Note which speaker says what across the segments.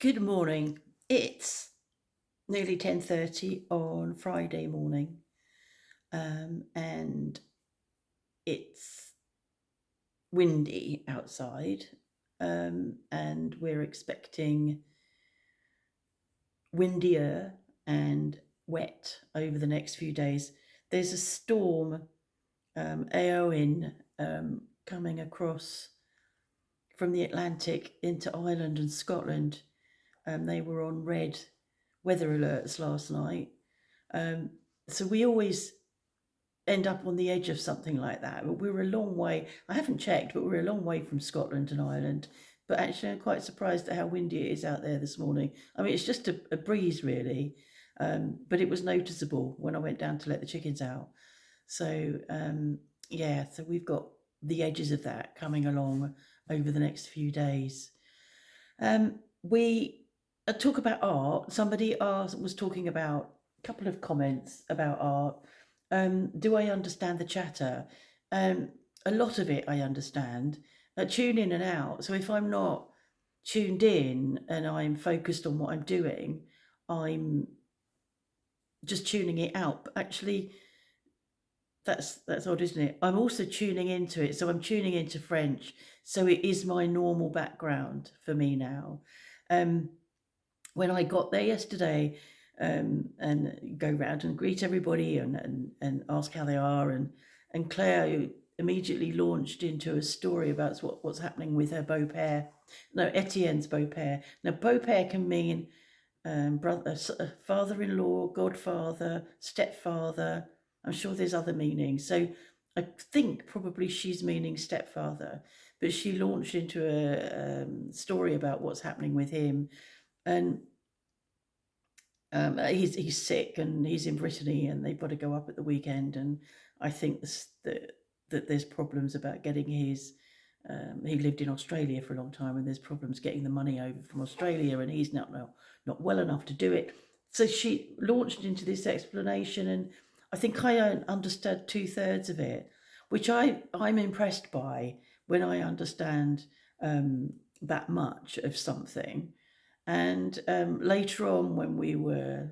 Speaker 1: Good morning. It's nearly 10:30 on Friday morning, and it's windy outside, and we're expecting windier and wet over the next few days. There's a storm, Eowyn, coming across from the Atlantic into Ireland and Scotland. They were on red weather alerts last night. So we always end up on the edge of something like that. But we're a long way. I haven't checked, but we're a long way from Scotland and Ireland. But actually, I'm quite surprised at how windy it is out there this morning. I mean, it's just a breeze, really. But it was noticeable when I went down to let the chickens out. So, so we've got the edges of that coming along over the next few days. We talk about art. Somebody was talking about a couple of comments about art. Do I understand the chatter? A lot of it I understand. Tune in and out. So if I'm not tuned in and I'm focused on what I'm doing, I'm just tuning it out. But actually, that's odd, isn't it? I'm also tuning into it. So I'm tuning into French. So it is my normal background for me now. When I got there yesterday, and go round and greet everybody and ask how they are, and Claire immediately launched into a story about what's happening with her beau-père. No, Etienne's beau-père. Now, beau-père can mean brother, father-in-law, godfather, stepfather. I'm sure there's other meanings. So I think probably she's meaning stepfather, but she launched into a story about what's happening with him. And he's sick and he's in Brittany and they've got to go up at the weekend. And I think that there's problems about getting his. He lived in Australia for a long time, and there's problems getting the money over from Australia, and he's not well enough to do it. So she launched into this explanation, and I think I understood 2/3 of it, which I'm impressed by when I understand that much of something. And later on, when we were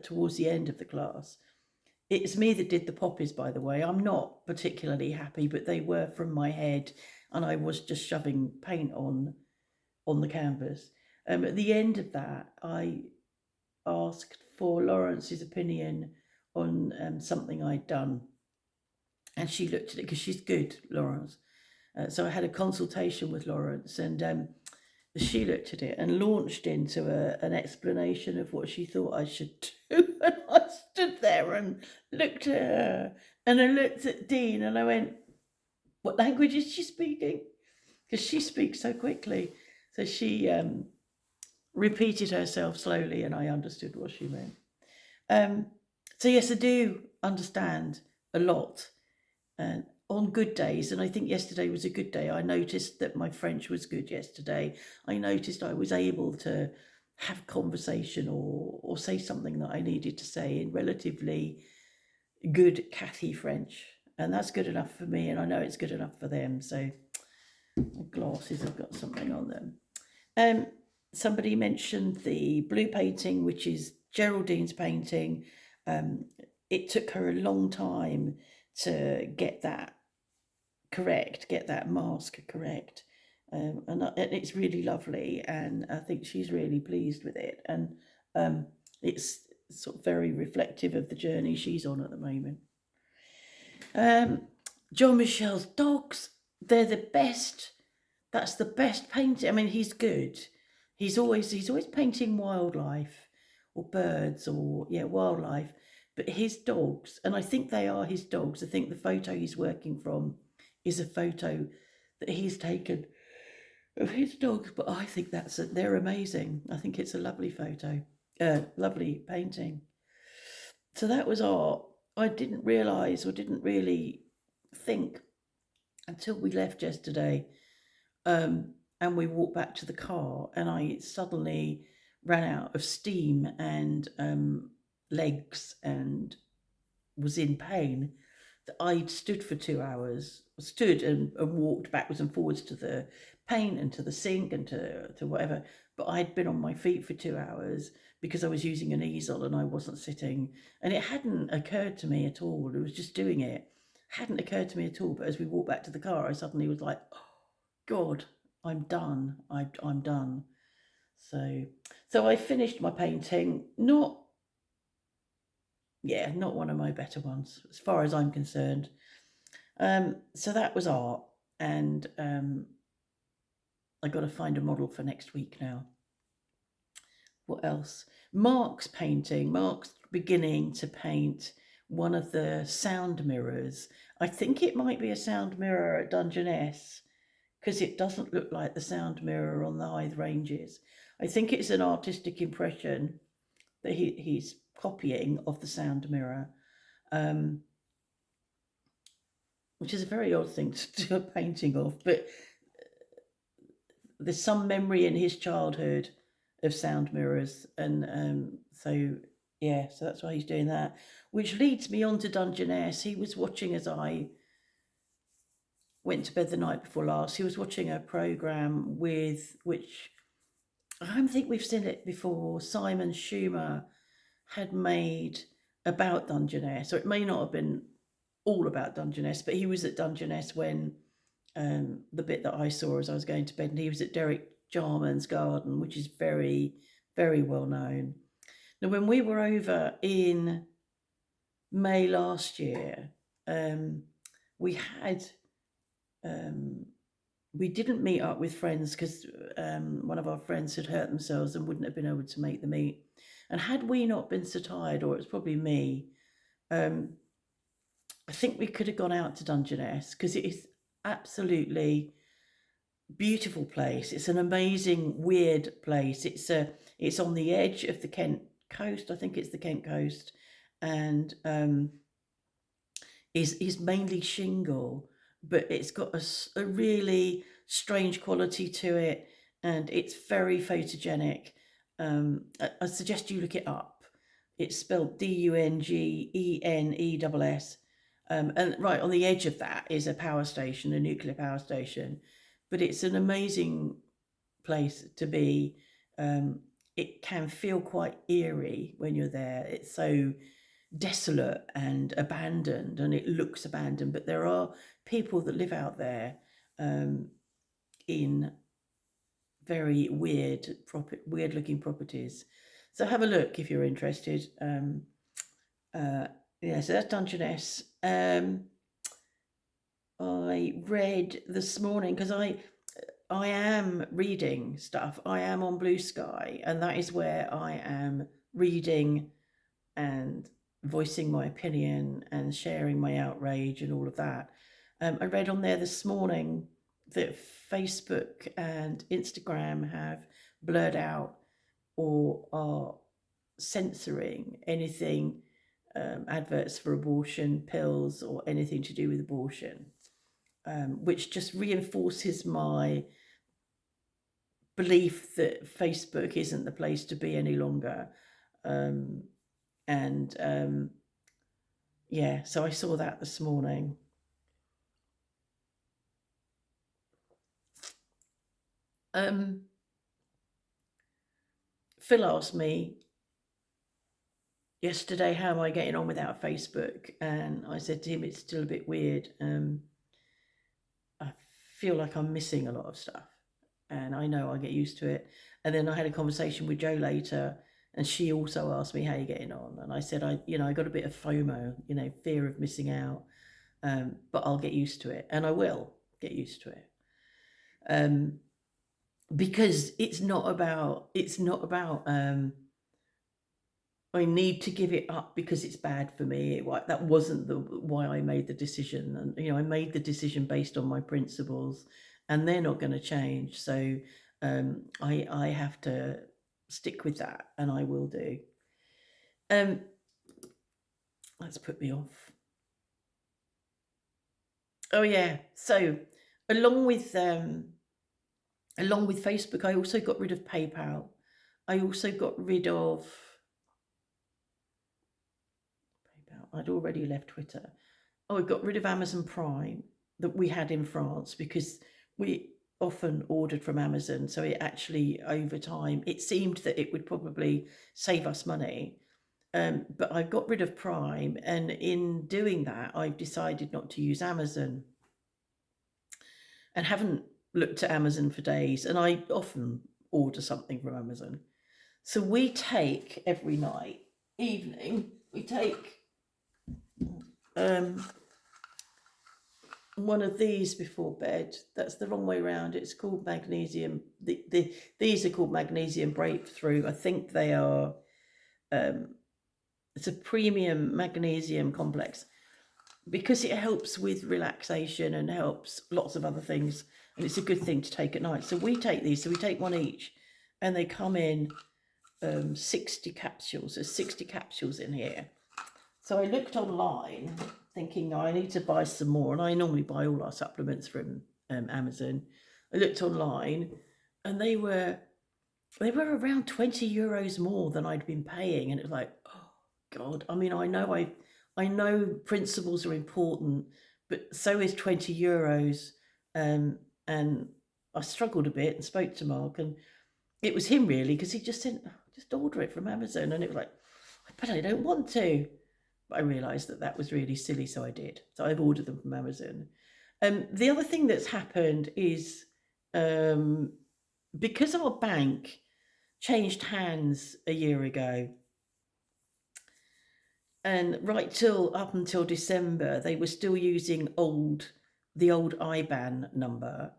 Speaker 1: towards the end of the class, it's me that did the poppies, by the way. I'm not particularly happy, but they were from my head, and I was just shoving paint on the canvas. At the end of that, I asked for Laurence's opinion on something I'd done, and she looked at it because she's good, Laurence. So I had a consultation with Laurence, and she looked at it and launched into an explanation of what she thought I should do. And I stood there and looked at her, and I looked at Dean, and I went, what language is she speaking? Because she speaks so quickly. So she repeated herself slowly, and I understood what she meant. So yes, I do understand a lot on good days, and I think yesterday was a good day. I noticed that my French was good yesterday. I noticed I was able to have conversation or say something that I needed to say in relatively good Cathy French, and that's good enough for me, and I know it's good enough for them. So my glasses have got something on them. Somebody mentioned the blue painting, which is Geraldine's painting. It took her a long time to get that correct, get that mask correct. And it's really lovely, and I think she's really pleased with it. And it's sort of very reflective of the journey she's on at the moment. John Michel's dogs, they're the best. That's the best painting. I mean, he's good. He's always painting wildlife or birds or wildlife. But his dogs, and I think they are his dogs. I think the photo he's working from is a photo that he's taken of his dogs. But I think they're amazing. I think it's a lovely photo, lovely painting. So that was art. I didn't realise or didn't really think until we left yesterday, and we walked back to the car, and I suddenly ran out of steam and legs and was in pain. I'd stood for 2 hours, stood and walked backwards and forwards to the paint and to the sink and to whatever. But I'd been on my feet for 2 hours because I was using an easel and I wasn't sitting. And it hadn't occurred to me at all. It was just doing it. Hadn't occurred to me at all. But as we walked back to the car, I suddenly was like, oh, God, I'm done. I'm done. So I finished my painting. Not one of my better ones, as far as I'm concerned. So that was art, and I got to find a model for next week now. What else? Mark's painting. Mark's beginning to paint one of the sound mirrors. I think it might be a sound mirror at Dungeness, because it doesn't look like the sound mirror on the Hythe Ranges. I think it's an artistic impression that he's copying of the sound mirror, which is a very odd thing to do a painting of, but there's some memory in his childhood of sound mirrors, and so that's why he's doing that, which leads me on to Dungeness. He was watching, as I went to bed the night before last, he was watching a programme which I don't think we've seen it before. Simon Schumer had made about Dungeness, or it may not have been all about Dungeness, but he was at Dungeness when the bit that I saw as I was going to bed, and he was at Derek Jarman's garden, which is very, very well known. Now, when we were over in May last year, we didn't meet up with friends because one of our friends had hurt themselves and wouldn't have been able to make the meet. And had we not been so tired, or it's probably me, I think we could have gone out to Dungeness, because it is absolutely beautiful place. It's an amazing, weird place. It's on the edge of the Kent coast. I think it's the Kent coast, and is mainly shingle, but it's got a really strange quality to it, and it's very photogenic. I suggest you look it up. It's spelled Dungeness. And right on the edge of that is a power station, a nuclear power station. But it's an amazing place to be. It can feel quite eerie when you're there. It's so desolate and abandoned, and it looks abandoned, but there are people that live out there in very weird looking properties. So have a look if you're interested. So that's Dungeness. I read this morning, because I am reading stuff. I am on Blue Sky, and that is where I am reading and voicing my opinion and sharing my outrage and all of that. I read on there this morning that Facebook and Instagram have blurred out or are censoring anything, adverts for abortion, pills, or anything to do with abortion, which just reinforces my belief that Facebook isn't the place to be any longer. So I saw that this morning. Phil asked me yesterday, how am I getting on without Facebook? And I said to him, it's still a bit weird. I feel like I'm missing a lot of stuff, and I know I'll get used to it. And then I had a conversation with Jo later, and she also asked me, how are you getting on? And I said, I got a bit of FOMO, fear of missing out, but I'll get used to it, and I will get used to it. Because it's not about I need to give it up because it's bad for me. That wasn't why I made the decision. And, I made the decision based on my principles, and they're not going to change. So I have to stick with that, and I will do. That's put me off. Oh, yeah. So along with Facebook, I also got rid of PayPal. I also got rid of PayPal. I'd already left Twitter. I got rid of Amazon Prime that we had in France because we often ordered from Amazon. So it actually, over time, it seemed that it would probably save us money. But I got rid of Prime, and in doing that, I've decided not to use Amazon and haven't looked at Amazon for days. And I often order something from Amazon. So we take every night, evening, we take one of these before bed. That's the wrong way around. It's called magnesium. These are called magnesium breakthrough. I think they are. It's a premium magnesium complex because it helps with relaxation and helps lots of other things. And it's a good thing to take at night. So we take these. So we take one each, and they come in 60 capsules. There's 60 capsules in here. So I looked online thinking I need to buy some more, and I normally buy all our supplements from Amazon. I looked online, and they were around 20 euros more than I'd been paying, and it was like, oh God. I mean, I know principles are important, but so is 20 euros. And I struggled a bit and spoke to Mark, and it was him really, because he just said, just order it from Amazon, and it was like, but I don't want to. But I realised that was really silly, so I did. So I've ordered them from Amazon. The other thing that's happened is because our bank changed hands a year ago, and up until December, they were still using the old IBAN number.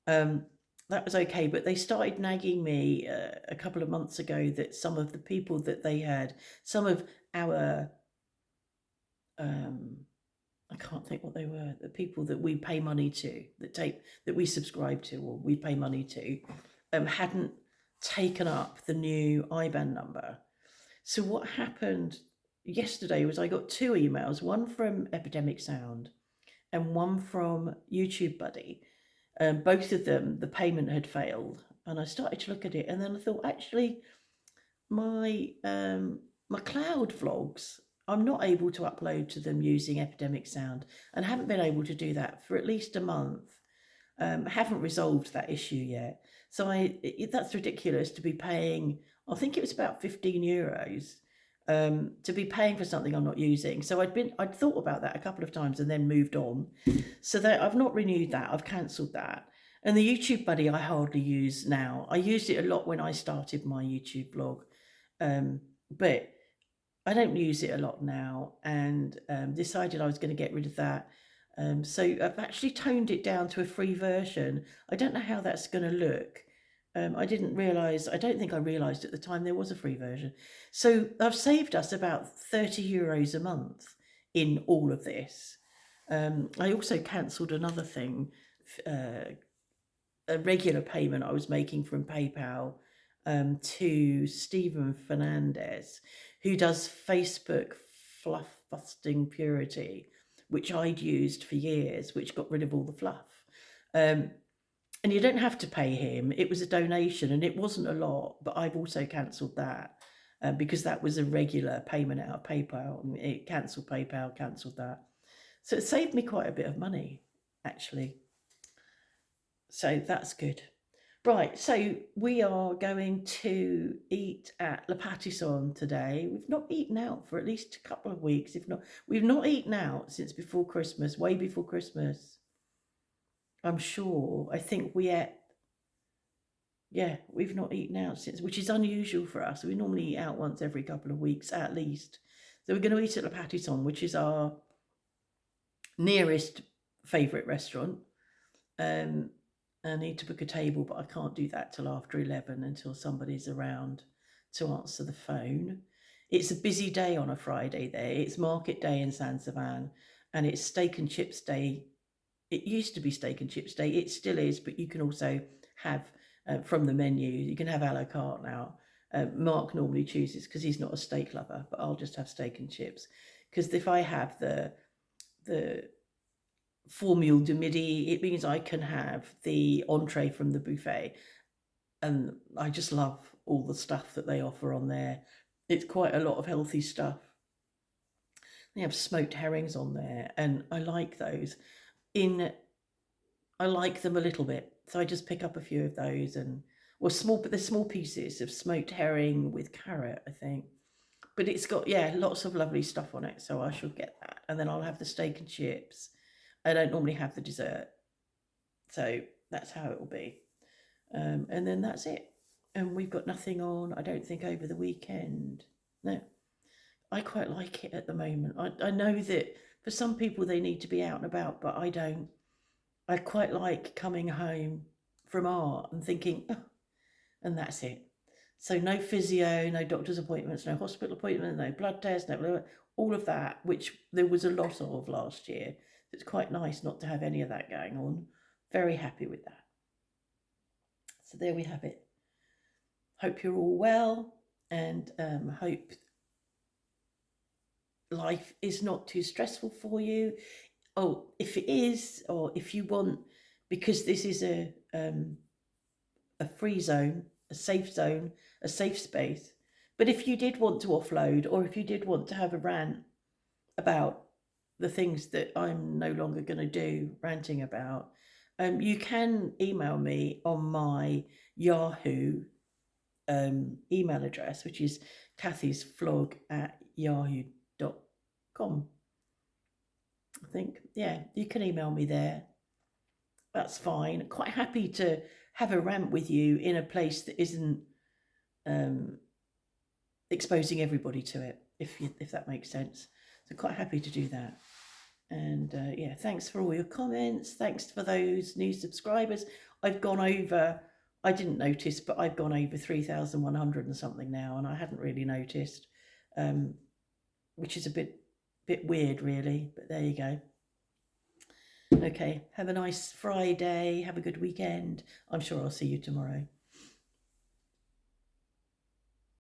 Speaker 1: That was okay, but they started nagging me a couple of months ago that some of the people that they had, some of our I can't think what they were, the people that we pay money to, that we subscribe to or we pay money to, hadn't taken up the new IBAN number. So what happened yesterday was I got two emails, one from Epidemic Sound and one from YouTube Buddy. Both of them, the payment had failed. And I started to look at it, and then I thought, actually, my cloud vlogs, I'm not able to upload to them using Epidemic Sound, and haven't been able to do that for at least a month. Haven't resolved that issue yet. So that's ridiculous to be paying, I think it was about 15 euros to be paying for something I'm not using. So I'd thought about that a couple of times and then moved on. So that I've not renewed that, I've cancelled that. And the YouTube Buddy I hardly use now. I used it a lot when I started my YouTube blog, but I don't use it a lot now, and decided I was going to get rid of that. So I've actually toned it down to a free version. I don't know how that's going to look. I don't think I realised at the time there was a free version. So I've saved us about 30 euros a month in all of this. I also cancelled another thing, a regular payment I was making from PayPal to Stephen Fernandez, who does Facebook fluff busting purity, which I'd used for years, which got rid of all the fluff. And you don't have to pay him. It was a donation, and it wasn't a lot, but I've also cancelled that because that was a regular payment out of PayPal. It cancelled PayPal, cancelled that. So it saved me quite a bit of money, actually. So that's good. Right, so we are going to eat at Le Patisson today. We've not eaten out for at least a couple of weeks. We've not eaten out since before Christmas, way before Christmas. I'm sure. I think we've not eaten out since, which is unusual for us. We normally eat out once every couple of weeks at least. So we're going to eat at Le Patisson, which is our nearest favourite restaurant. I need to book a table, but I can't do that till after 11 until somebody's around to answer the phone. It's a busy day on a Friday there. It's market day in San Savan, and it's steak and chips day. It used to be steak and chips day. It still is, but you can also have from the menu. You can have a la carte now. Mark normally chooses, because he's not a steak lover, but I'll just have steak and chips. Because if I have the formule de midi, it means I can have the entree from the buffet, and I just love all the stuff that they offer on there. It's quite a lot of healthy stuff. They have smoked herrings on there, and I like those. I like them a little bit, so I just pick up a few of those, and but they're small pieces of smoked herring with carrot, I think. But it's got, yeah, lots of lovely stuff on it, so I shall get that. And then I'll have the steak and chips. I don't normally have the dessert, so that's how it will be. And then that's it. And we've got nothing on, I don't think, over the weekend. No, I quite like it at the moment. I know that for some people they need to be out and about, but I don't. I quite like coming home from art and thinking, oh, and that's it. So no physio, no doctor's appointments, no hospital appointments, no blood tests, no blah, blah, all of that, which there was a lot of last year. It's quite nice not to have any of that going on. Very happy with that. So there we have it. Hope you're all well, and hope life is not too stressful for you. Oh, if it is, or if you want, because this is a free zone, a safe zone, a safe space. But if you did want to offload, or if you did want to have a rant about the things that I'm no longer going to do ranting about, you can email me on my Yahoo email address, which is kathysflog@yahoo.com. I think, yeah, you can email me there. That's fine. Quite happy to have a rant with you in a place that isn't exposing everybody to it, if that makes sense. So quite happy to do that. And yeah, thanks for all your comments. Thanks for those new subscribers. I've gone over, I didn't notice, but I've gone over 3,100 and something now, and I hadn't really noticed, which is a bit weird, really, but there you go. Okay, have a nice Friday, have a good weekend. I'm sure I'll see you tomorrow.